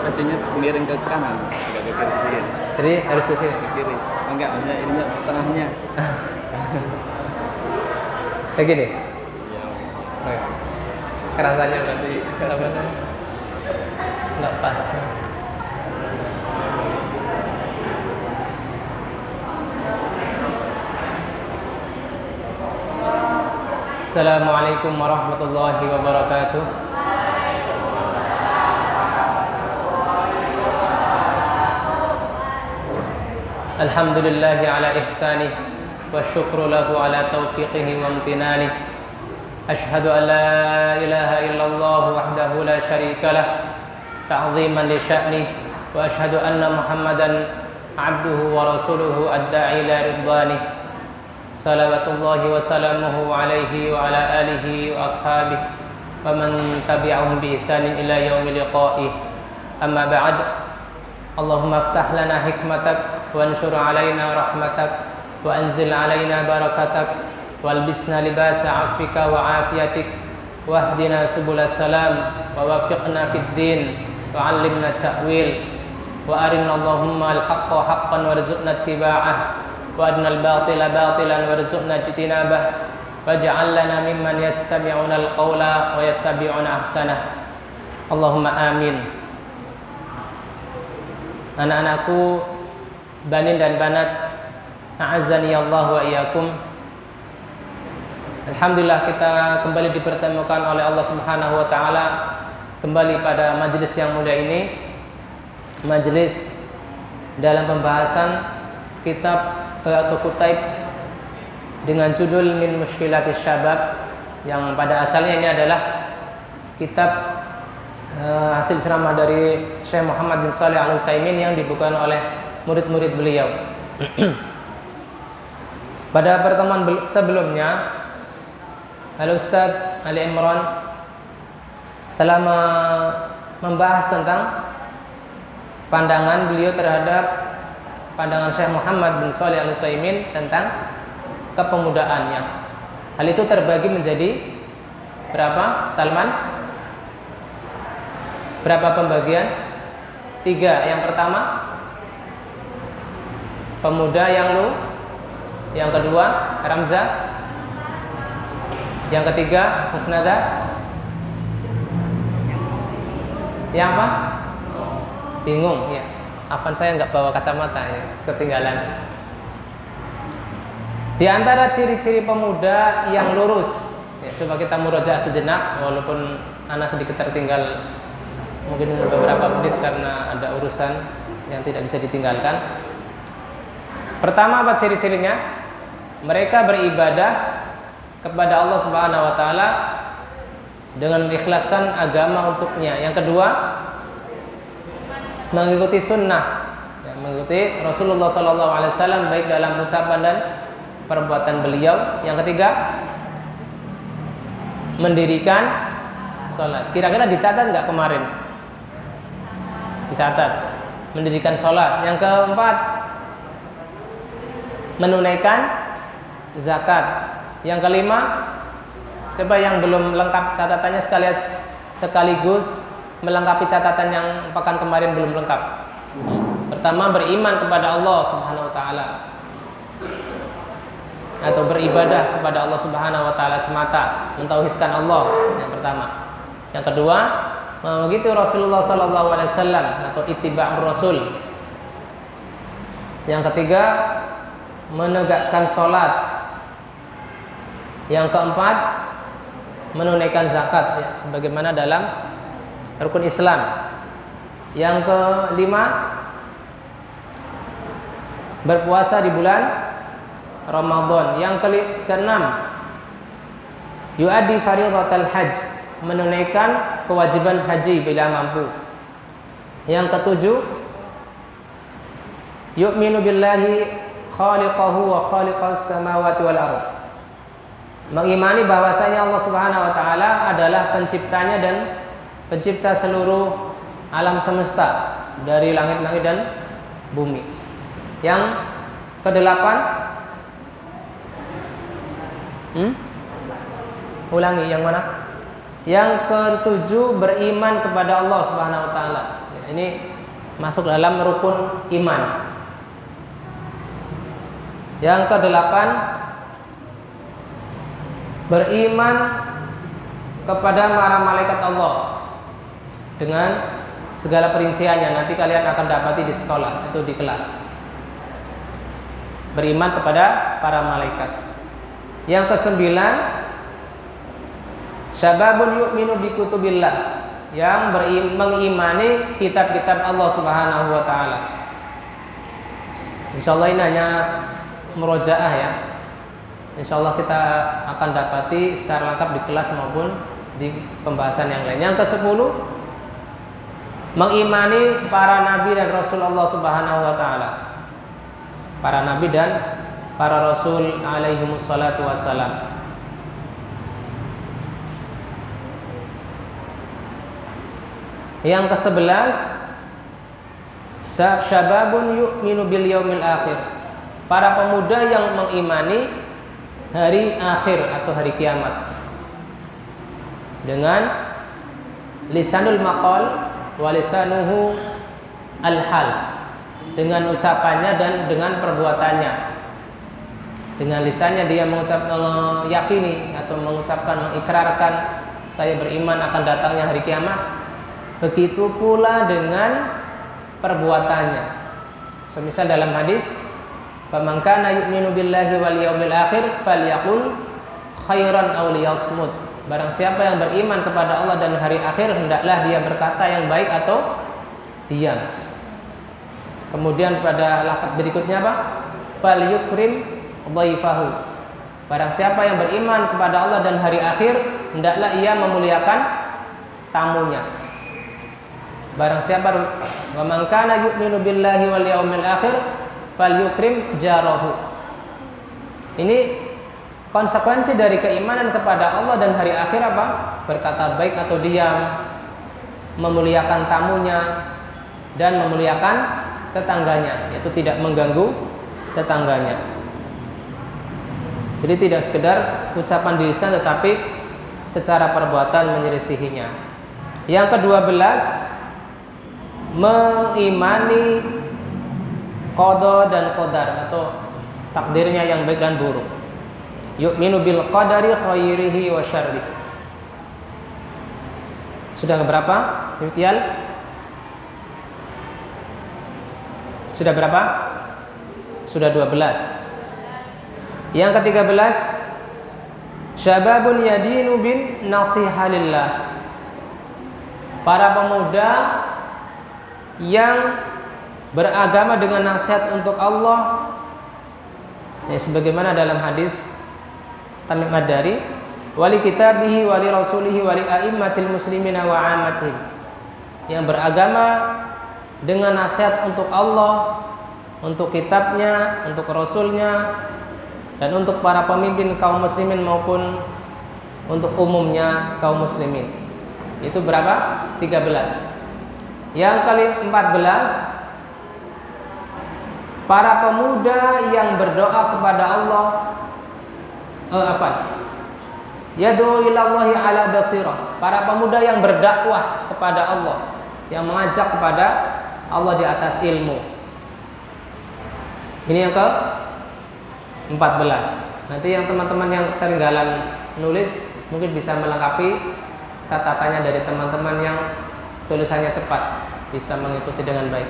bajunya miring ke kanan, agak ke kiri sedikit. Jadi harus ke sini. Ke kiri. Oh, enggak, maksudnya ininya tengahnya. Kayak gini. Ya. Oke. Kerasanya berarti apa namanya? Nggak pas. Assalamualaikum warahmatullahi wabarakatuh. Alhamdulillahi ala ihsanih wa syukru lahu ala taufiqihi wa amtinanih. Ashhadu an la ilaha illallah wahdahu la syarika lah ta'ziman li sya'nih wa ashhadu anna Muhammadan abduhu wa rasuluhu ad-da'i ila ridwanih. Salawatullahi wa salamuhu alaihi wa ala alihi wa ashabihi wa man tabi'ahum bi ihsanin ila yaumil liqa'ih. Amma ba'd. Allahumma aftah lana hikmatak wa anshur alaina rahmatak wa anzil alaina barakatak walbisna libasa afika wa afiyatik wahdina subulas salam wa wafiqna fid din wa 'allimna ta'wil wa arina Allahumma al-haqqa haqqan warzuqna ittiba'ah wa adna al-batila batilan warzuqna ijtinabah waj'al lana mimman yastami'una al-qawla wa yattabi'una ahsanah. Allahumma amin. Anak-anakku, banin dan banat, a'azzani Allah wa iyyakum. Alhamdulillah kita kembali dipertemukan oleh Allah Subhanahu wa taala kembali pada majelis yang mulia ini, majelis dalam pembahasan kitab atau kutaib dengan judul Min Mushkilatis Syabab, yang pada asalnya ini adalah kitab hasil ceramah dari Syekh Muhammad bin Shalih Al-Utsaimin yang dibukukan oleh murid-murid beliau. Pada pertemuan sebelumnya, Al-Ustadz Ali Imran telah membahas tentang pandangan beliau terhadap pandangan Syekh Muhammad bin Shalih Al-Utsaimin tentang kepemudaannya. Hal itu terbagi menjadi berapa, Salman? Berapa pembagian? 3. Yang pertama, pemuda yang lu. Yang kedua, Ramza. Yang ketiga, Musnada. Yang apa? Bingung, ya. Apaan saya nggak bawa kacamata, ya. Ketinggalan. Di antara ciri-ciri pemuda yang lurus, ya, coba kita murojaah sejenak, walaupun anak sedikit tertinggal mungkin beberapa menit karena ada urusan yang tidak bisa ditinggalkan. Pertama, apa ciri-cirinya? Mereka beribadah kepada Allah Subhanahu wa taala dengan mengikhlaskan agama untuknya. Yang kedua, mengikuti sunnah, ya, mengikuti Rasulullah SAW baik dalam ucapan dan perbuatan beliau. Yang ketiga, mendirikan sholat. Kira-kira dicatat nggak kemarin? Dicatat. Mendirikan sholat. Yang keempat, menunaikan zakat. Yang kelima, coba yang belum lengkap catatannya sekaligus melengkapi catatan yang pekan kemarin belum lengkap. Pertama, beriman kepada Allah Subhanahu wa taala atau beribadah kepada Allah Subhanahu wa taala semata, mentauhidkan Allah, yang pertama. Yang kedua, mengikuti Rasulullah sallallahu alaihi wasallam atau ittiba'ur rasul. Yang ketiga, menegakkan sholat. Yang keempat, menunaikan zakat, ya, sebagaimana dalam rukun Islam. Yang kelima, berpuasa di bulan Ramadan. Yang keenam, yu'addi fardhatal hajj, menunaikan kewajiban haji bila mampu. Yang ketujuh, yu'minu billahi khaliqahu wa khaliqas samawati wal ardh, mengimani bahwasanya Allah Subhanahu wa taala adalah penciptanya dan pencipta seluruh alam semesta dari langit-langit dan bumi. Yang kedelapan, ulangi, yang mana? Yang ketujuh, beriman kepada Allah Subhanahu wa taala. Ini masuk dalam rukun iman. Yang kedelapan, beriman kepada para malaikat Allah dengan segala perinciannya. Nanti kalian akan dapati di sekolah atau di kelas. Beriman kepada para malaikat. Yang kesembilan, syababun yu'minu bi kutubillah, yang mengimani kitab-kitab Allah Subhanahu wa taala. Insyaallah ini hanya murojaah ya. Insyaallah kita akan dapati secara lengkap di kelas maupun di pembahasan yang lain. Yang ke-10, mengimani para nabi dan rasul Allah Subhanahu wa taala. Para nabi dan para rasul alaihimus salatu wassalam. Yang ke-11, syababun yu'minu bil yaumil akhir. Para pemuda yang mengimani hari akhir atau hari kiamat dengan lisanul maqal wa lisanuhu al-hal, dengan ucapannya dan dengan perbuatannya. Dengan lisannya dia meyakini atau mengucapkan, mengikrarkan saya beriman akan datangnya hari kiamat. Begitu pula dengan perbuatannya. Semisal dalam hadis, "Faman kana yu'minu billahi wal yaumil akhir falyaqul khairan aw liyasmut." Barang siapa yang beriman kepada Allah dan hari akhir, hendaklah dia berkata yang baik atau diam. Kemudian pada lafaz berikutnya apa? Falyukrim dhaifahu. Barang siapa yang beriman kepada Allah dan hari akhir, hendaklah ia memuliakan tamunya. Barang siapa wa man kana yu'minu billahi wal yaumil akhir falyukrim jarahu. Ini konsekuensi dari keimanan kepada Allah dan hari akhir apa? Berkata baik atau diam, memuliakan tamunya dan memuliakan tetangganya, yaitu tidak mengganggu tetangganya. Jadi tidak sekedar ucapan di lisan tetapi secara perbuatan menyelisihinya. Yang ke-12, mengimani qada dan qadar atau takdirnya yang baik dan buruk. Yu'minu bil qadari khairihi wa syarrihi. Sudah berapa? Demikian. Sudah berapa? Sudah 12. Yang ke-13, syababun yadinu bin nasihalillah. Para pemuda yang beragama dengan nasihat untuk Allah, ya, sebagaimana dalam hadis Tamim Ad-Dari, wali kitabihi wali rasulihi wali a'immatil muslimina wa 'ammatihim, yang beragama dengan nasihat untuk Allah, untuk kitabnya, untuk rasulnya, dan untuk para pemimpin kaum muslimin maupun untuk umumnya kaum muslimin. Itu berapa? 13. Yang ke-14, para pemuda yang berdoa kepada Allah, yad'u ilallahi ala basirah. Para pemuda yang berdakwah kepada Allah, yang mengajak kepada Allah di atas ilmu. Ini yang ke-14. Nanti yang teman-teman yang ketinggalan nulis mungkin bisa melengkapi catatannya dari teman-teman yang tulisannya cepat, bisa mengikuti dengan baik.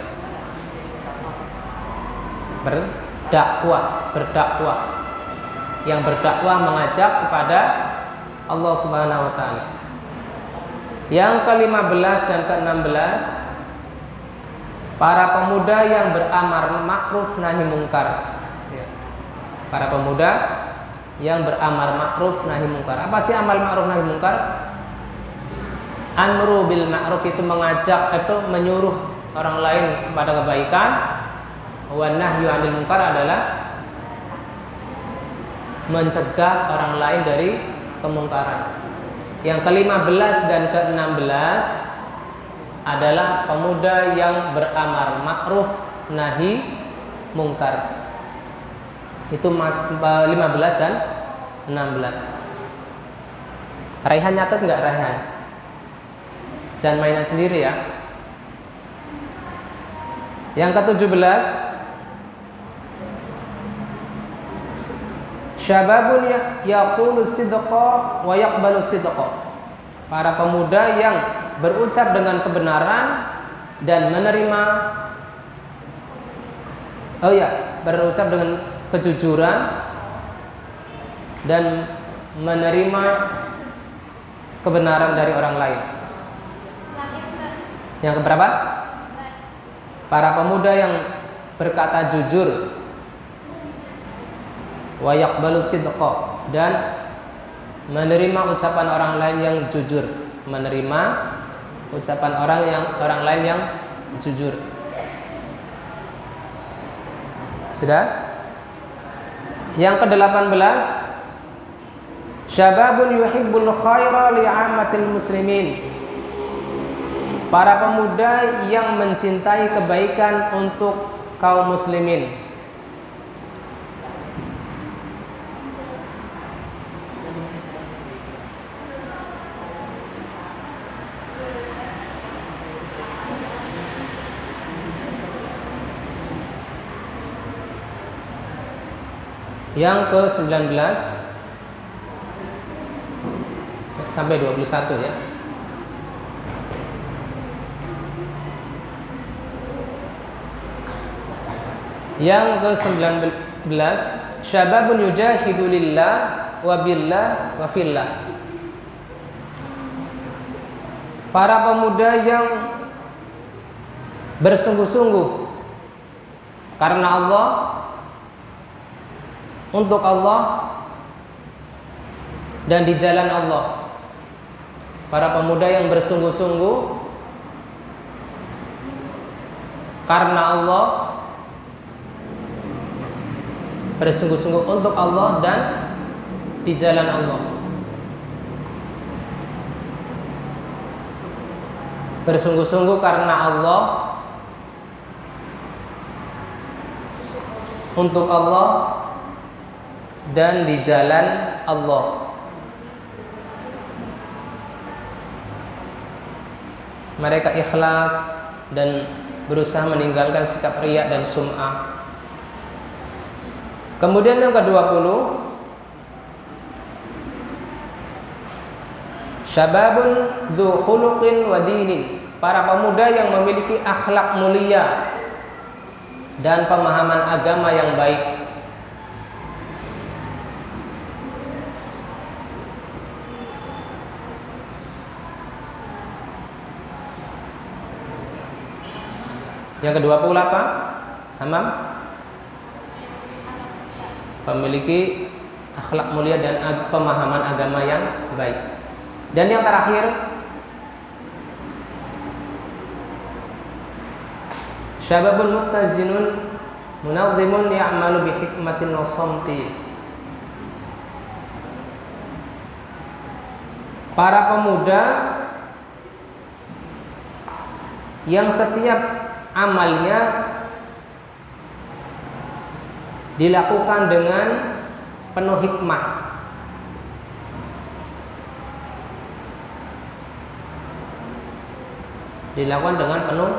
Berdakwah. Yang berdakwah mengajak kepada Allah Subhanahu wa taala. Yang ke-15 dan ke-16, para pemuda yang beramar ma'ruf nahi mungkar. Para pemuda yang beramar ma'ruf nahi mungkar. Apa sih amal ma'ruf nahi mungkar? Amru bil ma'ruf itu mengajak atau menyuruh orang lain kepada kebaikan. Wa nahyu 'anil munkar adalah mencegah orang lain dari kemungkaran. Yang ke-15 dan ke-16 adalah pemuda yang beramar ma'ruf nahi mungkar. Itu 15 dan 16. Raihan nyatet enggak Raihan? Jangan mainan sendiri ya. Yang ke-17, syababun yaqulu sidqa wa yaqbalu sidqa. Para pemuda yang berucap dengan kebenaran dan menerima berucap dengan kejujuran dan menerima kebenaran dari orang lain. Yang keberapa? Para pemuda yang berkata jujur, wa yaqbalu sidqa, dan menerima ucapan orang lain yang jujur, menerima ucapan orang lain yang jujur. Sudah? Yang ke-18, syababun yuhibbul khaira li'ammatil muslimin. Para pemuda yang mencintai kebaikan untuk kaum muslimin. Yang ke-19 sampai 21 ya. Yang ke-19, syababun yujahidu lillah wa billah wa fillah. Para pemuda yang bersungguh-sungguh karena Allah, untuk Allah, dan di jalan Allah. Para pemuda yang bersungguh-sungguh karena Allah, bersungguh-sungguh untuk Allah dan di jalan Allah. Bersungguh-sungguh karena Allah, untuk Allah, dan di jalan Allah. Mereka ikhlas dan berusaha meninggalkan sikap riya dan sum'ah. Kemudian yang ke-20, syababun dzu khuluqin wa dinin. Para pemuda yang memiliki akhlak mulia dan pemahaman agama yang baik. Yang ke-20 apa? Hamam? Memiliki akhlak mulia dan pemahaman agama yang baik. Dan yang terakhir, syababun muttazinun munazzimun ya'malu bi hikmatin wa samti. Para pemuda yang setiap amalnya dilakukan dengan penuh hikmah. Dilakukan dengan penuh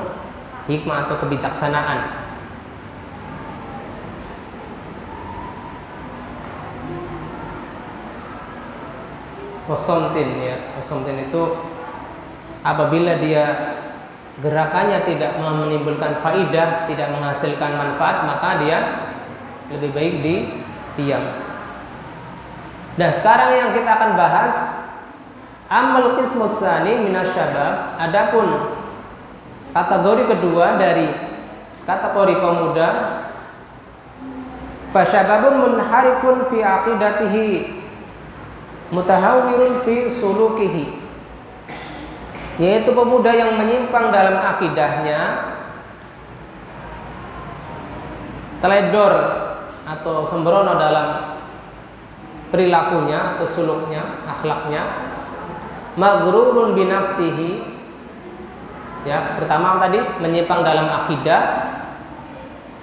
hikmah atau kebijaksanaan. Wasomtin ya, wasomtin itu apabila dia gerakannya tidak menimbulkan faidah, tidak menghasilkan manfaat, maka dia lebih baik diam. Nah, sekarang yang kita akan bahas amal qismus tsani minasyabab. Adapun kategori kedua dari kategori pemuda, fasyababun munharifun fi aqidatihi mutahawwirun fi sulukihi. Yaitu pemuda yang menyimpang dalam akidahnya, teledor atau sembrono dalam perilakunya atau suluknya, akhlaknya, maghrurun binafsihi. Ya, pertama tadi menyimpang dalam akidah,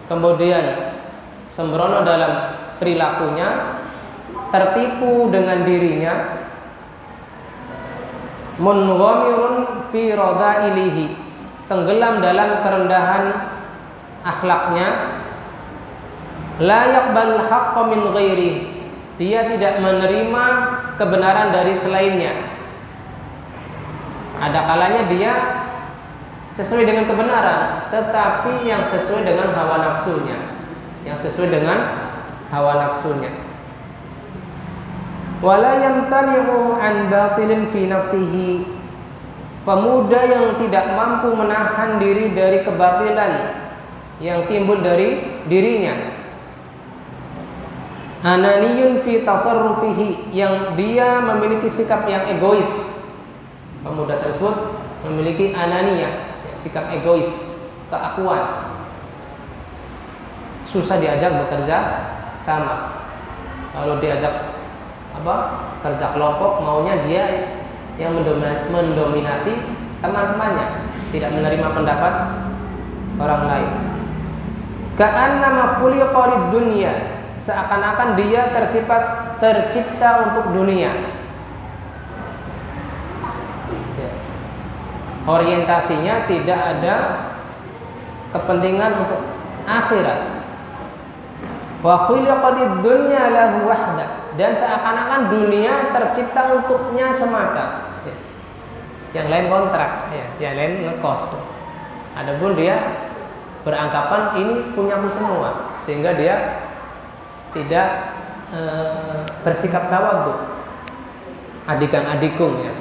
kemudian sembrono dalam perilakunya, tertipu dengan dirinya, munghamirun fi radailihi, tenggelam dalam kerendahan akhlaknya, la yaqbalul haqqa min ghairi, dia tidak menerima kebenaran dari selainnya. Ada kalanya dia sesuai dengan kebenaran, tetapi yang sesuai dengan hawa nafsunya, Wala yamtani'u an batilin fi nafsihi, pemuda yang tidak mampu menahan diri dari kebatilan yang timbul dari dirinya. Ananiyun fi tasarrufihi, yang dia memiliki sikap yang egois. Pemuda tersebut memiliki ananiyah, sikap egois, keakuan. Susah diajak bekerja sama. Kalau diajak kerja kelompok, maunya dia yang mendominasi teman-temannya, tidak menerima pendapat orang lain. Ka'annama khuliqa lid-dunya, seakan-akan dia tercipta untuk dunia. Orientasinya tidak ada kepentingan untuk akhirat. Wa khuliqa lid-dunya lahu wahda, dan seakan-akan dunia tercipta untuknya semata. Yang lain kontrak, yang lain ngekos. Adapun dia beranggapan ini punyaku semua, sehingga dia tidak bersikap tawadhu, adikan-adikung, ya.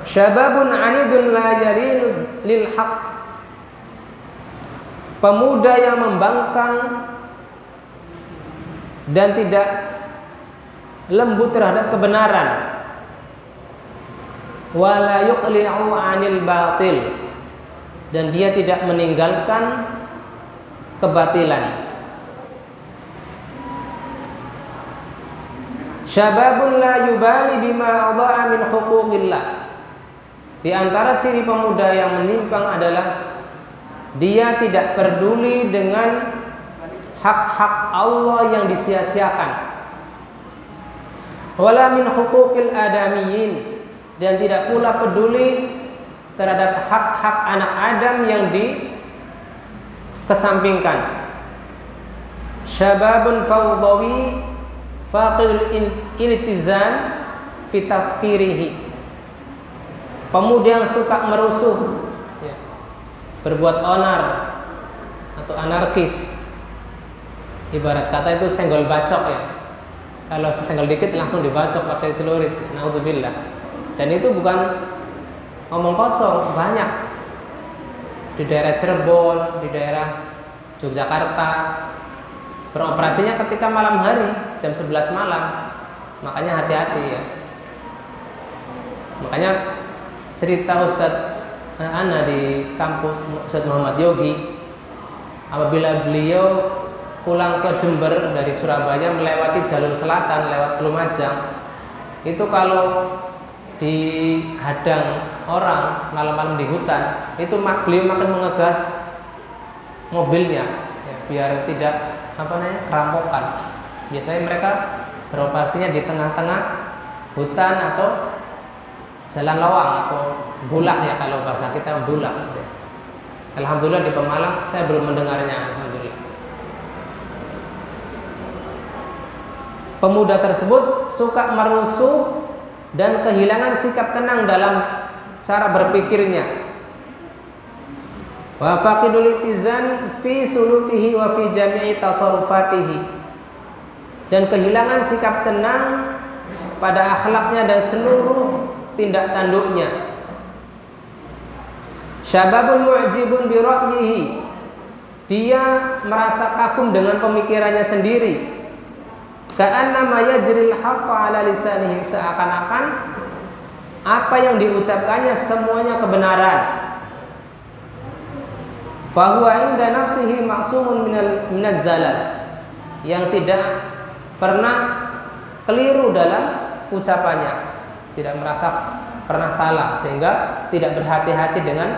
Syababun anidun la yalinu lil haqq, pemuda yang membangkang dan tidak lembut terhadap kebenaran. Wala yuqli'u 'anil batil, dan dia tidak meninggalkan kebatilan. Syababun la yubali bima adha'a min huquqillah, di antara ciri pemuda yang menyimpang adalah dia tidak peduli dengan hak-hak Allah yang disia-siakan. Wala min huquqil adamiyyin, dan tidak pula peduli terhadap hak-hak anak Adam yang dikesampingkan. Syababun fawdawi faqil iltizam fi tafkirihi, pemuda yang suka merusuh, berbuat onar atau anarkis. Ibarat kata itu senggol bacok, ya. Kalau senggol dikit langsung dibacok pakai celurit. Naudzubillah. Dan itu bukan ngomong kosong, banyak. Di daerah Cirebon, di daerah Yogyakarta, beroperasinya ketika malam hari, jam 11 malam. Makanya hati-hati, ya. Makanya cerita Ustadz Ana di kampus Ustadz Muhammad Yogi, apabila beliau pulang ke Jember dari Surabaya melewati jalur selatan lewat Lumajang, itu kalau dihadang orang malam-malam di hutan, itu beliau makin mengegas mobilnya, ya, biar tidak kerampokan. Biasanya mereka beroperasinya di tengah-tengah hutan atau jalan lawang atau bulak, ya, kalau bahasa kita bulak. Alhamdulillah di Pemalang saya belum mendengarnya. Alhamdulillah. Pemuda tersebut suka merusuh dan kehilangan sikap tenang dalam cara berpikirnya. Wa faqidul ittizan fi sulukihi wa fi jami'i tasarrufatihi, dan kehilangan sikap tenang pada akhlaknya dan seluruh tindak tanduknya. Syababun mu'jibun bi ra'yihi, dia merasa kagum dengan pemikirannya sendiri. Ka'annama yajril haqqa 'ala lisanihi, seakan-akan apa yang diucapkannya semuanya kebenaran. Fahuwa 'inda nafsihi ma'sumun minaz zalal, yang tidak pernah keliru dalam ucapannya, tidak merasa pernah salah, sehingga tidak berhati-hati dengan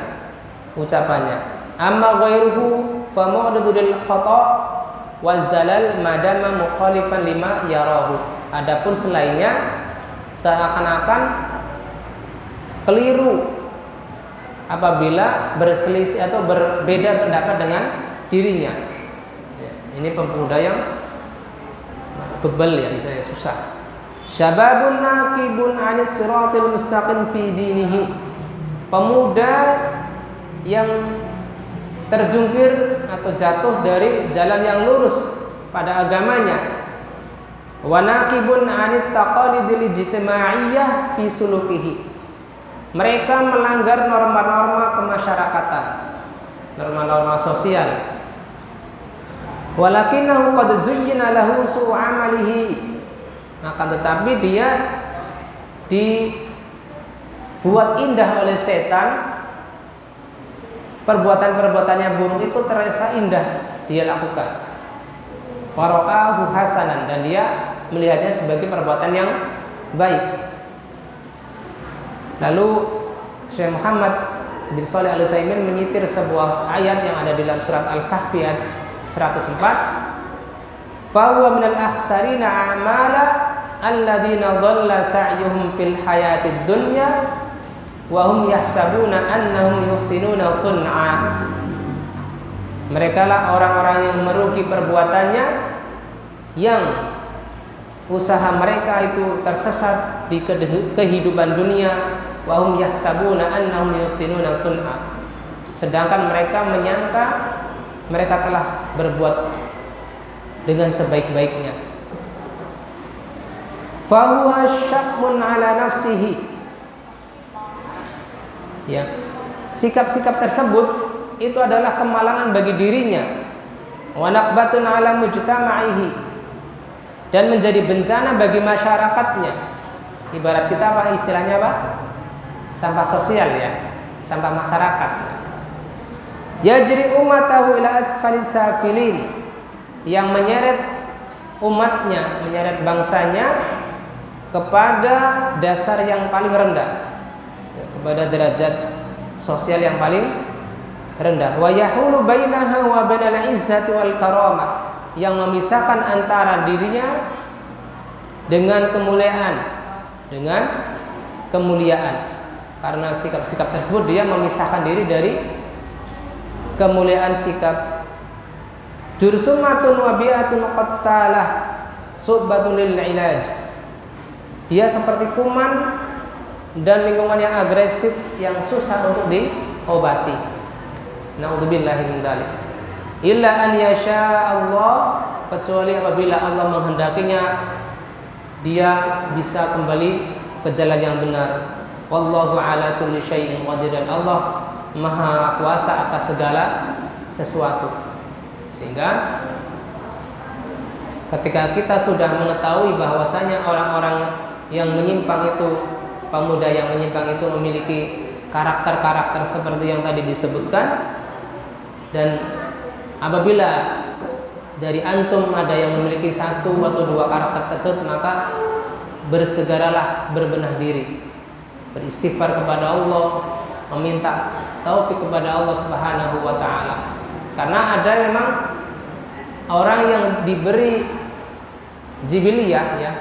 ucapannya. Amma ghairuhu fa mu'ridu lil khata' wal zalal madama mukhalifan lima yarahu. Adapun selainnya seakan-akan keliru apabila berselisih atau berbeda pendapat dengan dirinya. Ya, ini pemuda yang bebel ya, saya susah. Syababun naqibun 'anis siratil mustaqim fi dinihi. Pemuda yang terjungkir atau jatuh dari jalan yang lurus pada agamanya. Wa naqibun 'anit taqalidil ijtima'iyyah fi sulukihi. Mereka melanggar norma-norma kemasyarakatan, norma-norma sosial. Walakinahu qad zuyyina lahu su'u 'amalihi. Akan tetapi dia dibuat indah oleh setan. Perbuatan-perbuatannya buruk itu terasa indah dia lakukan. Faraqahu hasanan, dan dia melihatnya sebagai perbuatan yang baik. Lalu Syekh Muhammad bin Shalih Al-Utsaimin menyitir sebuah ayat yang ada di dalam surat Al-Kahfi ayat 104. Fahuwa minal akhsarina a'mala alladzina dhalla sa'yuhum fil hayatid dunya wa hum yahsabuna annahum yuhsinuna sun'a. Mereka lah orang-orang yang merugi perbuatannya, yang usaha mereka itu tersesat di kehidupan dunia. Wa hum yahsabuna annahum yuhsinuna sun'a. Sedangkan mereka menyangka mereka telah berbuat dengan sebaik-baiknya. Fahuwa syakmun ala nafsihi. Ya, sikap-sikap tersebut itu adalah kemalangan bagi dirinya. Wa naqbatun ala mujtama'ihi, dan menjadi bencana bagi masyarakatnya. Ibarat kita apa istilahnya, Pak? Sampah sosial ya, sampah masyarakat. Yajri ummatahu ila asfalis safilin, yang menyeret umatnya, menyeret bangsanya kepada dasar yang paling rendah, kepada derajat sosial yang paling rendah. Wa yahulu bainaha wa bainal izzati wal karamah, yang memisahkan antara dirinya dengan kemuliaan. Karena sikap-sikap tersebut dia memisahkan diri dari kemuliaan sikap. Jursumatun wa bi'atun qattalah subbatun lil ilaj. Dia seperti kuman dan lingkungan yang agresif yang susah untuk diobati. Na'udzubillahi min dzalik. Illa an yasha Allah, kecuali apabila Allah menghendakinya dia bisa kembali ke jalan yang benar. Wallahu ala kulli syai'in qadir, dan Allah maha kuasa atas segala sesuatu. Sehingga ketika kita sudah mengetahui bahwasanya orang-orang yang menyimpang itu, pemuda yang menyimpang itu memiliki karakter-karakter seperti yang tadi disebutkan, dan apabila dari antum ada yang memiliki satu atau dua karakter tersebut, maka bersegeralah berbenah diri, beristighfar kepada Allah, meminta taufik kepada Allah Subhanahu wa taala. Karena ada memang orang yang diberi jibiliyah ya,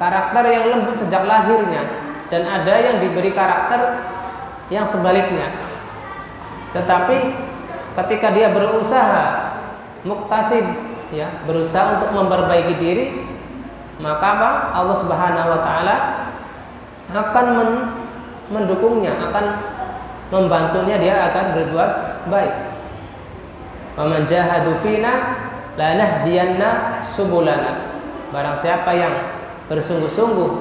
karakter yang lembut sejak lahirnya, dan ada yang diberi karakter yang sebaliknya. Tetapi ketika dia berusaha muktasib ya, berusaha untuk memperbaiki diri, maka apa? Allah Subhanahu wa taala akan mendukungnya, akan membantunya, dia akan berbuat baik. Wa man jahadu fina lanahdiyanna subulana. Barang siapa yang bersungguh-sungguh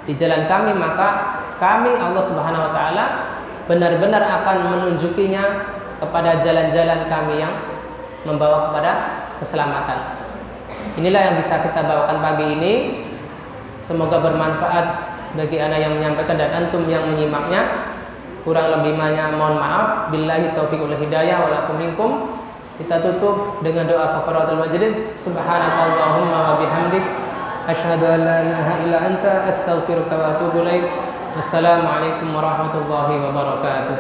di jalan kami, maka kami Allah Subhanahu wa taala benar-benar akan menunjukinya kepada jalan-jalan kami yang membawa kepada keselamatan. Inilah yang bisa kita bawakan pagi ini. Semoga bermanfaat bagi anak yang menyampaikan dan antum yang menyimaknya. Kurang lebihnya mohon maaf. Billahi taufiq wal hidayah wa lakum minkum. Kita tutup dengan doa kafaratul majlis. Subhanakallahumma wa bihamdik, asyhadu an la ilaha illa anta, astaghfiruka wa atubu ilaik. Wassalamualaikum warahmatullahi wabarakatuh.